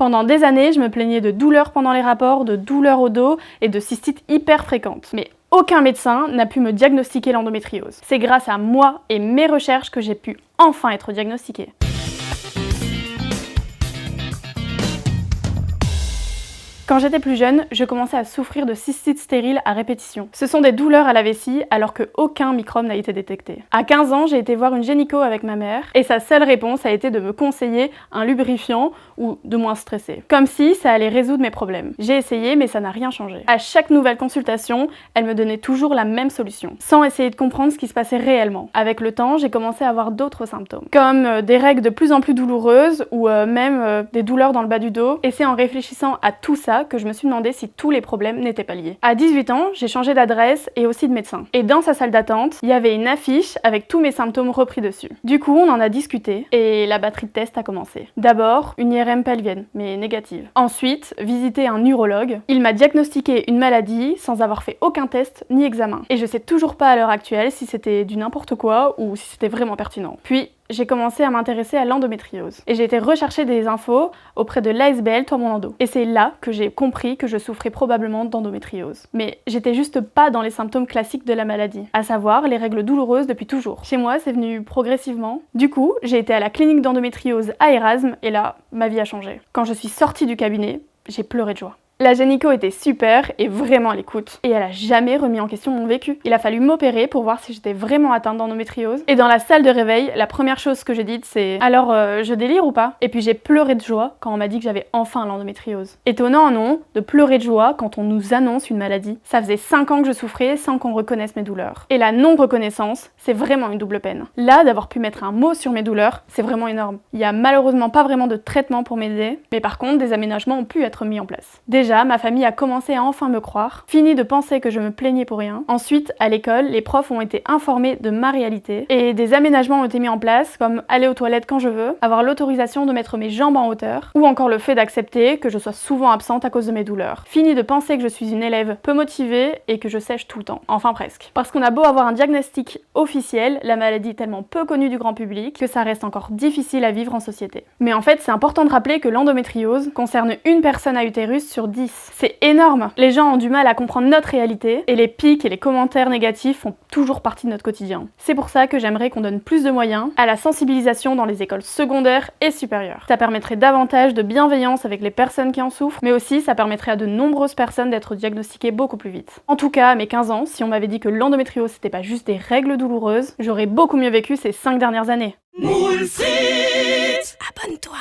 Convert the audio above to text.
Pendant des années, je me plaignais de douleurs pendant les rapports, de douleurs au dos et de cystites hyper fréquentes. Mais aucun médecin n'a pu me diagnostiquer l'endométriose. C'est grâce à moi et mes recherches que j'ai pu enfin être diagnostiquée. Quand j'étais plus jeune, je commençais à souffrir de cystites stériles à répétition. Ce sont des douleurs à la vessie alors qu'aucun microbe n'a été détecté. À 15 ans, j'ai été voir une gynéco avec ma mère et sa seule réponse a été de me conseiller un lubrifiant ou de moins stresser. Comme si ça allait résoudre mes problèmes. J'ai essayé mais ça n'a rien changé. À chaque nouvelle consultation, elle me donnait toujours la même solution, sans essayer de comprendre ce qui se passait réellement. Avec le temps, j'ai commencé à avoir d'autres symptômes, comme des règles de plus en plus douloureuses ou même des douleurs dans le bas du dos. Et c'est en réfléchissant à tout ça que je me suis demandé si tous les problèmes n'étaient pas liés. À 18 ans, j'ai changé d'adresse et aussi de médecin. Et dans sa salle d'attente, il y avait une affiche avec tous mes symptômes repris dessus. Du coup, on en a discuté et la batterie de tests a commencé. D'abord, une IRM pelvienne, mais négative. Ensuite, visiter un urologue. Il m'a diagnostiqué une maladie sans avoir fait aucun test ni examen. Et je sais toujours pas à l'heure actuelle si c'était du n'importe quoi ou si c'était vraiment pertinent. Puis, j'ai commencé à m'intéresser à l'endométriose. Et j'ai été rechercher des infos auprès de l'ASBL Toi Mon Endo. Et c'est là que j'ai compris que je souffrais probablement d'endométriose. Mais j'étais juste pas dans les symptômes classiques de la maladie, à savoir les règles douloureuses depuis toujours. Chez moi, c'est venu progressivement. Du coup, j'ai été à la clinique d'endométriose à Erasme et là, ma vie a changé. Quand je suis sortie du cabinet, j'ai pleuré de joie. La gynéco était super et vraiment à l'écoute. Et elle a jamais remis en question mon vécu. Il a fallu m'opérer pour voir si j'étais vraiment atteinte d'endométriose. Et dans la salle de réveil, la première chose que j'ai dite c'est « Alors, je délire ou pas ?» Et puis j'ai pleuré de joie quand on m'a dit que j'avais enfin l'endométriose. Étonnant, non, de pleurer de joie quand on nous annonce une maladie. Ça faisait 5 ans que je souffrais sans qu'on reconnaisse mes douleurs. Et la non-reconnaissance, c'est vraiment une double peine. Là, d'avoir pu mettre un mot sur mes douleurs, c'est vraiment énorme. Il y a malheureusement pas vraiment de traitement pour m'aider, mais par contre, des aménagements ont pu être mis en place. Déjà, ma famille a commencé à enfin me croire, fini de penser que je me plaignais pour rien. Ensuite, à l'école, les profs ont été informés de ma réalité et des aménagements ont été mis en place, comme aller aux toilettes quand je veux, avoir l'autorisation de mettre mes jambes en hauteur, ou encore le fait d'accepter que je sois souvent absente à cause de mes douleurs. Fini de penser que je suis une élève peu motivée et que je sèche tout le temps. Enfin presque. Parce qu'on a beau avoir un diagnostic officiel, la maladie est tellement peu connue du grand public que ça reste encore difficile à vivre en société. Mais en fait, c'est important de rappeler que l'endométriose concerne une personne à utérus sur 10. C'est énorme. Les gens ont du mal à comprendre notre réalité et les pics et les commentaires négatifs font toujours partie de notre quotidien. C'est pour ça que j'aimerais qu'on donne plus de moyens à la sensibilisation dans les écoles secondaires et supérieures. Ça permettrait davantage de bienveillance avec les personnes qui en souffrent, mais aussi ça permettrait à de nombreuses personnes d'être diagnostiquées beaucoup plus vite. En tout cas, à mes 15 ans, si on m'avait dit que l'endométriose c'était pas juste des règles douloureuses, j'aurais beaucoup mieux vécu ces 5 dernières années. Abonne-toi.